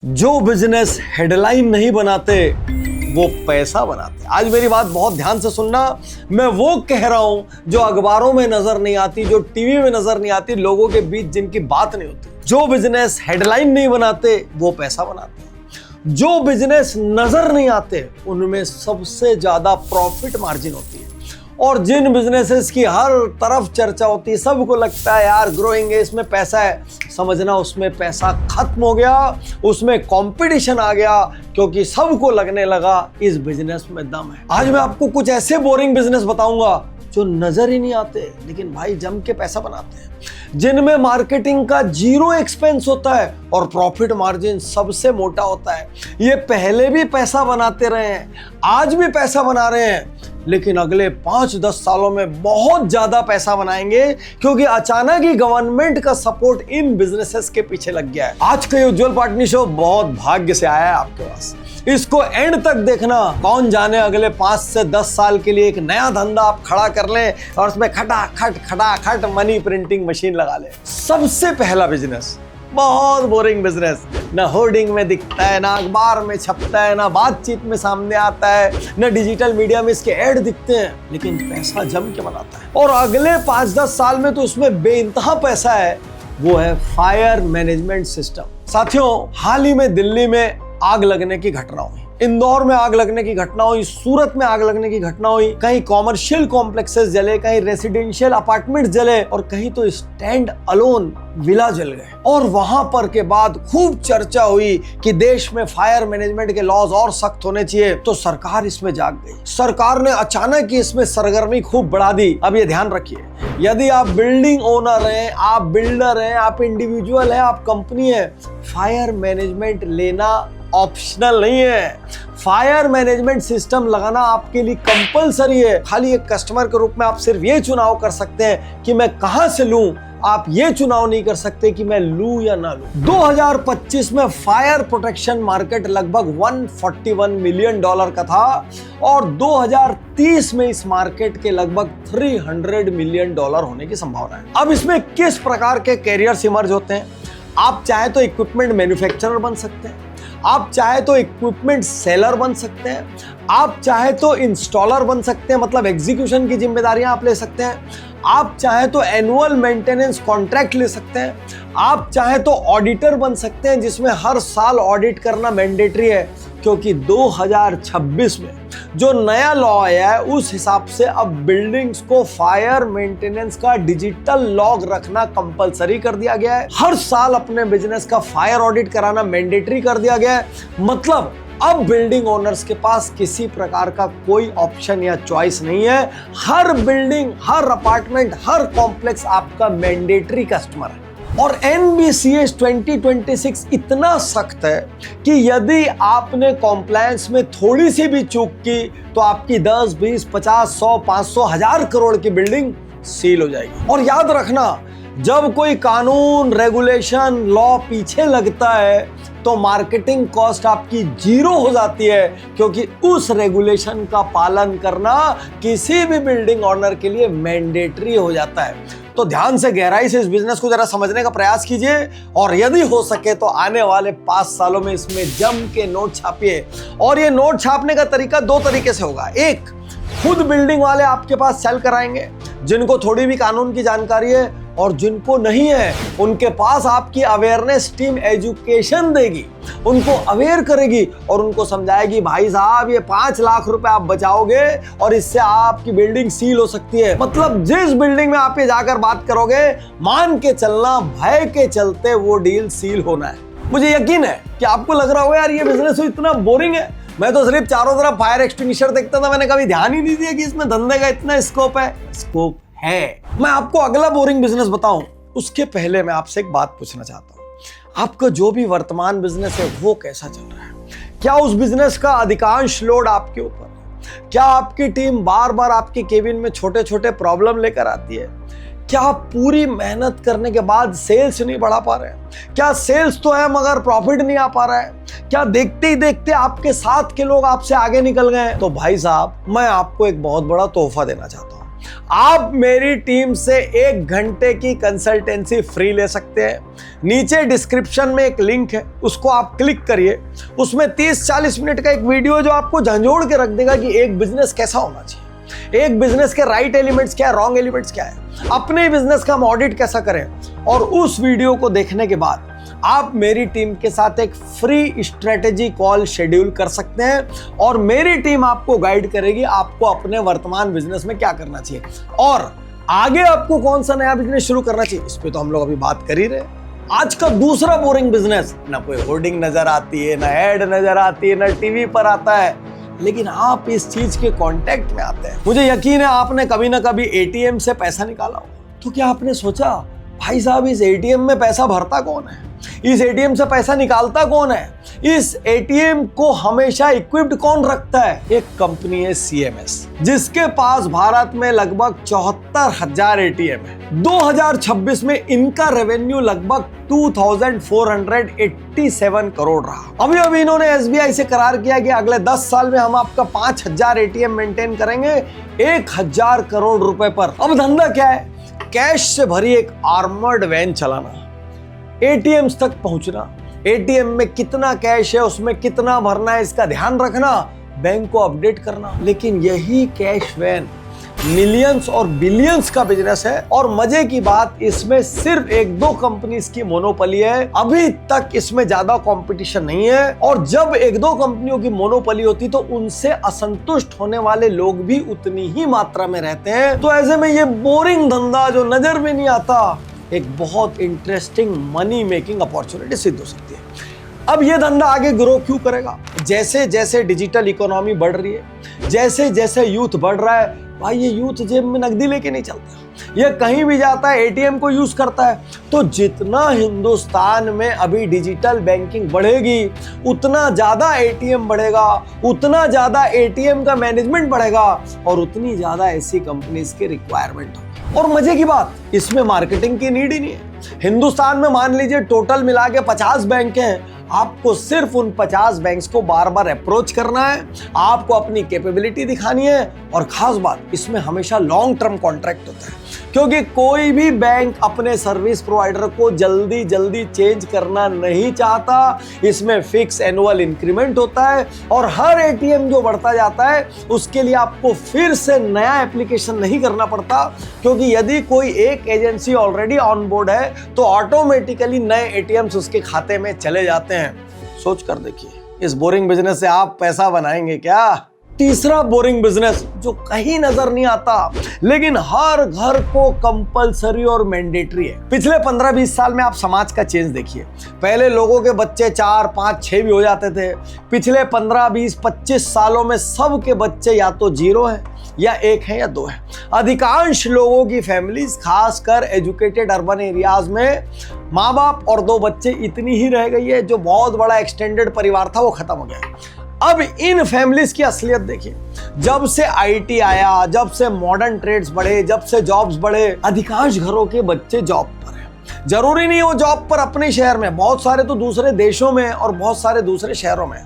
जो business headline नहीं बनाते वो पैसा बनाते। आज मेरी बात बहुत ध्यान से सुनना। मैं वो कह रहा हूं जो अखबारों में नजर नहीं आती, जो टीवी में नजर नहीं आती, लोगों के बीच जिनकी बात नहीं होती। जो बिजनेस हेडलाइन नहीं बनाते वो पैसा बनाते। जो बिजनेस नजर नहीं आते उनमें सबसे ज्यादा प्रॉफिट मार्जिन होती है। और जिन बिजनेसेस की हर तरफ चर्चा होती है, सबको लगता है यार ग्रोइंग है, इसमें पैसा है, समझना उसमें पैसा खत्म हो गया, उसमें कंपटीशन आ गया, क्योंकि सबको लगने लगा इस बिजनेस में दम है। आज मैं आपको कुछ ऐसे बोरिंग बिजनेस बताऊंगा जो नजर ही नहीं आते लेकिन भाई जम के पैसा बनाते हैं, जिनमें मार्केटिंग का जीरो एक्सपेंस होता है और प्रॉफिट मार्जिन सबसे मोटा होता है। ये पहले भी पैसा बनाते रहे हैं, आज भी पैसा बना रहे हैं, लेकिन अगले 5-10 सालों में बहुत ज्यादा पैसा बनाएंगे, क्योंकि अचानक ही गवर्नमेंट का सपोर्ट इन बिजनेसेस के पीछे लग गया है। आज का उज्जवल पार्टनर शो बहुत भाग्य से आया है आपके पास। इसको एंड तक देखना, कौन जाने अगले 5 से 10 साल के लिए एक नया धंधा आप खड़ा कर लें और उसमें खटाखट मनी प्रिंटिंग मशीन लगा ले। सबसे पहला बिजनेस बहुत बोरिंग बिजनेस, ना होर्डिंग में दिखता है, ना अखबार में छपता है, ना बातचीत में सामने आता है, ना डिजिटल मीडिया में इसके ऐड दिखते हैं, लेकिन पैसा जम के बनाता है। और अगले 5-10 साल में तो उसमें बेइंतहा पैसा है, वो है फायर मैनेजमेंट सिस्टम। साथियों, हाल ही में दिल्ली में आग लगने की घटना हुई, इंदौर में आग लगने की घटना हुई, सूरत में आग लगने की घटना हुई, कहीं कॉमर्शियल कॉम्प्लेक्सेस जले, कहीं रेसिडेंशियल अपार्टमेंट जले और कहीं तो स्टैंड अलोन विला जल गए। और वहां पर के बाद खूब चर्चा हुई कि देश में फायर मैनेजमेंट के लॉज और सख्त होने चाहिए, तो सरकार इसमें जाग गई। सरकार ने अचानक ही इसमें सरगर्मी खूब बढ़ा दी। अब ये ध्यान rखिए, यदि आप बिल्डिंग ओनर हैं, आप बिल्डर हैं, आप इंडिविजुअल हैं, आप कंपनी है, फायर मैनेजमेंट लेना ऑप्शनल नहीं है। फायर मैनेजमेंट सिस्टम लगाना आपके लिए कंपलसरी है। खाली एक कस्टमर के रूप में आप सिर्फ ये चुनाव कर सकते हैं कि मैं कहां से लूं, आप ये चुनाव नहीं कर सकते कि मैं लूं या ना लूं। 2025 में फायर प्रोटेक्शन मार्केट लगभग $141 मिलियन का था और 2030 में इस मार्केट के लगभग $300 मिलियन होने की संभावना है। अब इसमें किस प्रकार के कैरियर्स इमर्ज होते हैं? आप चाहे तो इक्विपमेंट मैन्युफैक्चरर बन सकते हैं, आप चाहे तो इक्विपमेंट सेलर बन सकते हैं, आप चाहे तो इंस्टॉलर बन सकते हैं, मतलब एग्जीक्यूशन की जिम्मेदारियां आप ले सकते हैं, आप चाहे तो एनुअल मेंटेनेंस कॉन्ट्रैक्ट ले सकते हैं, आप चाहे तो ऑडिटर बन सकते हैं, जिसमें हर साल ऑडिट करना मैंडेटरी है, क्योंकि 2026 में जो नया लॉ आया है उस हिसाब से अब बिल्डिंग्स को फायर मेंटेनेंस का डिजिटल लॉग रखना कंपलसरी कर दिया गया है। हर साल अपने बिजनेस का फायर ऑडिट कराना मैंडेटरी कर दिया गया है। मतलब अब बिल्डिंग ओनर्स के पास किसी प्रकार का कोई ऑप्शन या चॉइस नहीं है। हर बिल्डिंग, हर अपार्टमेंट, हर कॉम्प्लेक्स आपका मैंडेटरी कस्टमर है। और NBCS 2026 इतना सख्त है कि यदि आपने कॉम्प्लायंस में थोड़ी सी भी चूक की तो आपकी 10, 20, 50, 100, 500, 1000 करोड़ की बिल्डिंग सील हो जाएगी। और याद रखना, जब कोई कानून, रेगुलेशन, लॉ पीछे लगता है तो मार्केटिंग कॉस्ट आपकी जीरो हो जाती है, क्योंकि उस रेगुलेशन का पालन करना किसी भी बिल्डिंग ओनर के लिए मैंडेटरी हो जाता है। तो ध्यान से, गहराई से इस बिजनेस को जरा समझने का प्रयास कीजिए और यदि हो सके तो आने वाले 5 सालों में इसमें जम के नोट छापिए। और ये नोट छापने का तरीका 2 तरीके से होगा। एक, खुद बिल्डिंग वाले आपके पास सेल कराएंगे, जिनको थोड़ी भी कानून की जानकारी है, और जिनको नहीं है उनके पास आपकी अवेयरनेस टीम एजुकेशन देगी, उनको अवेयर करेगी और उनको समझाएगी भाई साहब ये 5 लाख रुपए आप बचाओगे और इससे आपकी बिल्डिंग सील हो सकती है। मतलब जिस बिल्डिंग में आप ये जाकर बात करोगे, मान के चलना भय के चलते वो डील सील होना है। मुझे यकीन है कि आपको लग रहा होगा यार ये बिजनेस तो इतना बोरिंग है, मैं तो सिर्फ चारों तरफ फायर एक्सटिंग्विशर देखता था, मैंने कभी ध्यान ही नहीं दिया कि इसमें धंधे का इतना स्कोप है। स्कोप है। मैं आपको अगला बोरिंग बिजनेस बताऊं उसके पहले मैं आपसे एक बात पूछना चाहता हूं। आपका जो भी वर्तमान बिजनेस है वो कैसा चल रहा है? क्या उस बिजनेस का अधिकांश लोड आपके ऊपर है? क्या आपकी टीम बार बार आपके केबिन में छोटे छोटे प्रॉब्लम लेकर आती है? क्या आप पूरी मेहनत करने के बाद सेल्स नहीं बढ़ा पा रहे हैं? क्या सेल्स तो है मगर प्रॉफिट नहीं आ पा रहा है? क्या देखते ही देखते आपके साथ के लोग आपसे आगे निकल गए? तो भाई साहब, मैं आपको एक बहुत बड़ा तोहफा देना चाहता हूं। आप मेरी टीम से 1 घंटे की कंसल्टेंसी फ्री ले सकते हैं। नीचे डिस्क्रिप्शन में एक लिंक है, उसको आप क्लिक करिए। उसमें 30-40 मिनट का एक वीडियो जो आपको झंझोड़ के रख देगा कि एक बिजनेस कैसा होना चाहिए, एक बिजनेस के राइट एलिमेंट्स क्या है, रॉन्ग एलिमेंट्स क्या है, अपने बिजनेस का हम ऑडिट कैसा करें। और उस वीडियो को देखने के बाद आप मेरी टीम के साथ एक फ्री स्ट्रेटेजी कॉल शेड्यूल कर सकते हैं और मेरी टीम आपको गाइड करेगी आपको अपने वर्तमान बिजनेस में क्या करना चाहिए और आगे आपको कौन सा नया बिजनेस शुरू करना चाहिए। इस पे तो हम लोग अभी बात कर ही रहे हैं। आज का दूसरा बोरिंग बिजनेस, ना कोई होर्डिंग नजर आती है, ना ऐड नजर आती है, ना टीवी पर आता है, लेकिन आप इस चीज के कांटेक्ट में आते हैं। मुझे यकीन है आपने कभी ना कभी एटीएम से पैसा निकाला हो। तो क्या आपने सोचा भाई साहब इस एटीएम में पैसा भरता कौन है, इस एटीएम से पैसा निकालता कौन है, इस एटीएम को हमेशा इक्विप्ड कौन रखता है। एक कंपनी है CMS, जिसके पास भारत में लगभग 74,000 एटीएम है। 2026 में इनका रेवेन्यू लगभग 2,487 करोड़ रहा। अभी अभी इन्होंने SBI से करार किया कि अगले 10 साल में हम आपका 5,000 एटीएम मेंटेन करेंगे 1,000 करोड़ रुपए पर। अब धंधा क्या है, कैश से भरी एक आर्मर्ड वैन चलाना, एटीएम्स तक पहुंचना, एटीएम में कितना कैश है उसमें कितना भरना है इसका ध्यान रखना, बैंक को अपडेट करना। लेकिन यही कैश वैन मिलियंस और बिलियंस का बिजनेस है और मजे की बात इसमें सिर्फ 1-2 कंपनीज की मोनोपोली है। अभी तक इसमें ज्यादा कंपटीशन नहीं है और जब 1-2 कंपनियों की मोनोपोली होती तो उनसे असंतुष्ट होने वाले लोग भी उतनी ही मात्रा में रहते हैं। तो ऐसे में ये बोरिंग धंधा जो नजर में नहीं आता एक बहुत इंटरेस्टिंग मनी मेकिंग अपॉर्चुनिटी सिद्ध हो सकती है। अब ये धंधा आगे ग्रो क्यों करेगा, जैसे जैसे डिजिटल इकोनॉमी बढ़ रही है, जैसे जैसे यूथ बढ़ रहा है। भाई ये यूथ जेब में नकदी लेके नहीं चलता, ये कहीं भी जाता है एटीएम को यूज करता है। तो जितना हिंदुस्तान में अभी डिजिटल बैंकिंग बढ़ेगी उतना ज्यादा एटीएम बढ़ेगा, उतना ज्यादा एटीएम का मैनेजमेंट बढ़ेगा और उतनी ज्यादा ऐसी कंपनीज की रिक्वायरमेंट होगी। और मजे की बात इसमें मार्केटिंग की नीड ही नहीं है। हिंदुस्तान में मान लीजिए टोटल मिला के 50 बैंक हैं, आपको सिर्फ उन 50 बैंक्स को बार बार अप्रोच करना है, आपको अपनी कैपेबिलिटी दिखानी है और खास बात इसमें हमेशा लॉन्ग टर्म कॉन्ट्रैक्ट होता है क्योंकि कोई भी बैंक अपने सर्विस प्रोवाइडर को जल्दी जल्दी चेंज करना नहीं चाहता। इसमें फिक्स एनुअल इंक्रीमेंट होता है और हर एटीएम जो बढ़ता जाता है उसके लिए आपको फिर से नया एप्लीकेशन नहीं करना पड़ता क्योंकि यदि कोई एक एजेंसी ऑलरेडी ऑन बोर्ड है तो ऑटोमेटिकली नए एटीएम्स उसके खाते में चले जाते हैं। सोच कर देखिए इस बोरिंग बिजनेस से आप पैसा बनाएंगे क्या। तीसरा बोरिंग बिजनेस जो कहीं नजर नहीं आता लेकिन हर घर को कंपलसरी और मैंडेटरी है। पिछले 15-20 साल में आप समाज का चेंज देखिए। पहले लोगों के बच्चे 4, 5, 6 भी हो जाते थे। पिछले 15, 20, 25 सालों में सबके बच्चे या तो 0 हैं या 1 है या 2 है। अधिकांश लोगों की फैमिलीज खासकर एजुकेटेड अर्बन एरियाज में माँ बाप और 2 बच्चे इतनी ही रह गई है। जो बहुत बड़ा एक्सटेंडेड परिवार था वो खत्म हो गया। अब इन फैमिलीज की असलियत देखिए, जब से आईटी आया, जब से मॉडर्न ट्रेड्स बढ़े, जब से जॉब्स बढ़े, अधिकांश घरों के बच्चे जॉब पर हैं। जरूरी नहीं हो जॉब पर अपने शहर में, बहुत सारे तो दूसरे देशों में और बहुत सारे दूसरे शहरों में।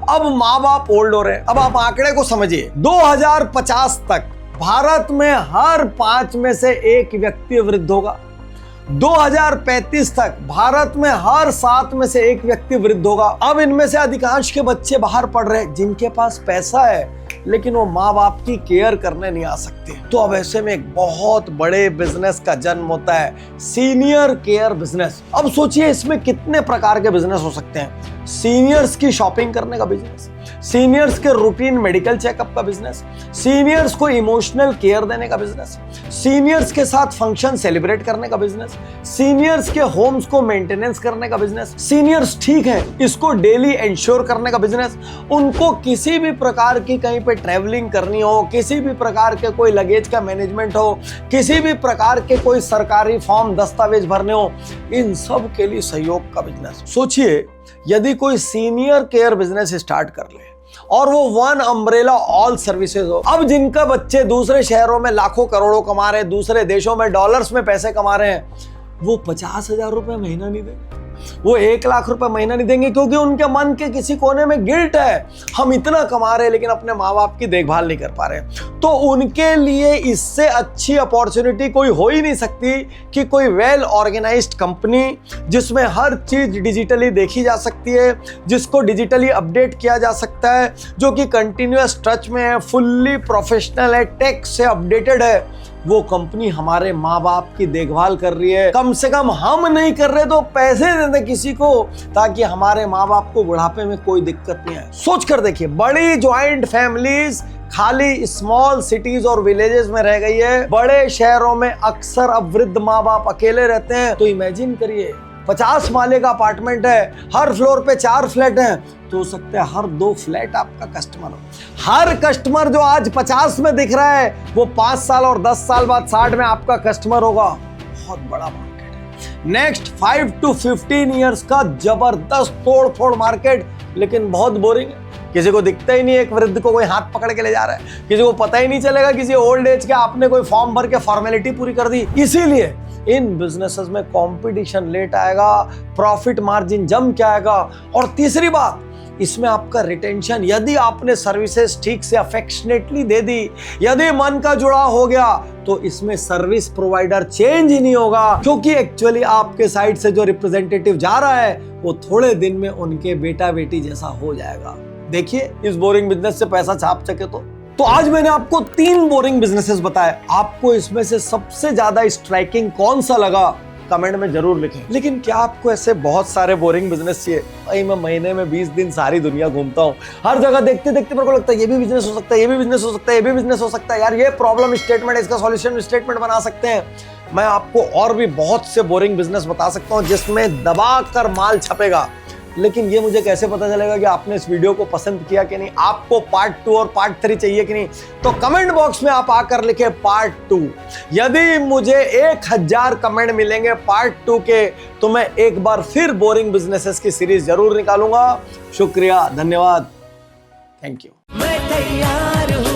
अब माँ बाप ओल्ड हो रहे हैं। अब आप आंकड़े को समझिए, 2050 तक भारत में हर 5 में से 1 व्यक्ति वृद्ध होगा। 2035 तक भारत में हर 7 में से 1 व्यक्ति वृद्ध होगा। अब इनमें से अधिकांश के बच्चे बाहर पढ़ रहे हैं जिनके पास पैसा है लेकिन वो माँ बाप की केयर करने नहीं आ सकते। तो अब ऐसे में एक बहुत बड़े बिजनेस का जन्म होता है, सीनियर केयर बिजनेस। अब सोचिए इसमें कितने प्रकार के बिजनेस हो सकते हैं। सीनियर्स की शॉपिंग करने का बिजनेस, सीनियर्स के रूटीन मेडिकल चेकअप का बिजनेस, सीनियर्स को इमोशनल केयर देने का बिजनेस, सीनियर्स के साथ फंक्शन सेलिब्रेट करने का बिजनेस, सीनियर्स के होम्स को मेंटेनेंस करने का बिजनेस, सीनियर्स ठीक है इसको डेली इंश्योर करने का बिजनेस, उनको किसी भी प्रकार की कहीं पे ट्रैवलिंग करनी हो, किसी भी प्रकार के कोई लगेज का मैनेजमेंट हो, किसी भी प्रकार के कोई सरकारी फॉर्म दस्तावेज भरने हो, इन सब के लिए सहयोग का बिजनेस। सोचिए यदि कोई सीनियर केयर बिजनेस स्टार्ट कर ले और वो वन अम्ब्रेला ऑल सर्विसेज हो। अब जिनका बच्चे दूसरे शहरों में लाखों करोड़ों कमा रहे हैं, दूसरे देशों में डॉलर्स में पैसे कमा रहे हैं, वो 50,000 रुपए महीना नहीं देंगे। वो 1 लाख रुपए महीना नहीं देंगे क्योंकि उनके मन के किसी कोने में गिल्ट है, हम इतना कमा रहे हैं लेकिन अपने माँ बाप की देखभाल नहीं कर पा रहे। तो उनके लिए इससे अच्छी अपॉर्चुनिटी कोई हो ही नहीं सकती कि कोई वेल ऑर्गेनाइज्ड कंपनी जिसमें हर चीज डिजिटली देखी जा सकती है, जिसको डिजिटली अपडेट किया जा सकता है, जो कि कंटिन्यूअस टच में है, फुल्ली प्रोफेशनल है, टेक से अपडेटेड है, वो कंपनी हमारे माँ बाप की देखभाल कर रही है। कम से कम हम नहीं कर रहे तो पैसे दे दें किसी को, ताकि हमारे माँ बाप को बुढ़ापे में कोई दिक्कत नहीं आए। सोच कर देखिए, बड़ी ज्वाइंट फैमिलीज खाली स्मॉल सिटीज और विलेजेस में रह गई है, बड़े शहरों में अक्सर अब वृद्ध माँ बाप अकेले रहते हैं। तो इमेजिन करिए, 50 माले का अपार्टमेंट है, हर फ्लोर पे 4 फ्लैट हैं, तो हो सकता है हर 2 फ्लैट आपका कस्टमर हो। हर कस्टमर जो आज 50 में दिख रहा है वो 5 साल और 10 साल बाद 60 में आपका कस्टमर होगा। बहुत बड़ा मार्केट है। नेक्स्ट 5 to 15 ईयर्स का जबरदस्त तोड़ फोड़ मार्केट, लेकिन बहुत बोरिंग है। किसी को दिखता ही नहीं एक वृद्ध को कोई हाथ पकड़ के ले जा रहा है, किसी को पता ही नहीं चलेगा किसी ओल्ड एज के आपने कोई फॉर्म भर के फॉर्मेलिटी पूरी कर दी। इसीलिए इन बिजनेसेस में कंपटीशन लेट आएगा, प्रॉफिट मार्जिन जम के आएगा, और तीसरी बात, इसमें आपका रिटेंशन, यदि आपने सर्विसेज ठीक से अफेक्शनेटली दे दी, यदि मन का जुड़ाव हो गया, तो इसमें सर्विस प्रोवाइडर चेंज ही नहीं होगा, क्योंकि एक्चुअली आपके साइड से जो रिप्रेजेंटेटिव जा रहा है वो थोड़े दिन में उनके बेटा बेटी जैसा हो जाएगा। देखिए, इस बोरिंग बिजनेस से पैसा छाप सके तो आज मैंने आपको 3 बोरिंग बिजनेसेस बताए। आपको इसमें से सबसे ज्यादा स्ट्राइकिंग कौन सा लगा कमेंट में जरूर लिखें। लेकिन क्या आपको ऐसे बहुत सारे बोरिंग बिजनेस चाहिए? भाई, मैं महीने में 20 दिन सारी दुनिया घूमता हूँ, हर जगह देखते देखते मेरे को लगता है ये भी बिजनेस हो सकता है, ये भी बिजनेस हो सकता है, ये भी बिजनेस हो सकता है। यार, ये प्रॉब्लम स्टेटमेंट है, इसका सॉल्यूशन स्टेटमेंट बना सकते हैं। मैं आपको और भी बहुत से बोरिंग बिजनेस बता सकता हूँ जिसमें दबा कर माल छपेगा। लेकिन ये मुझे कैसे पता चलेगा कि आपने इस वीडियो को पसंद किया कि नहीं, आपको पार्ट 2 और पार्ट 3 चाहिए कि नहीं? तो कमेंट बॉक्स में आप आकर लिखे पार्ट 2। यदि मुझे 1000 कमेंट मिलेंगे पार्ट 2 के, तो मैं एक बार फिर बोरिंग बिजनेसेस की सीरीज जरूर निकालूंगा। शुक्रिया, धन्यवाद, थैंक यू। मैं तैयार हूं।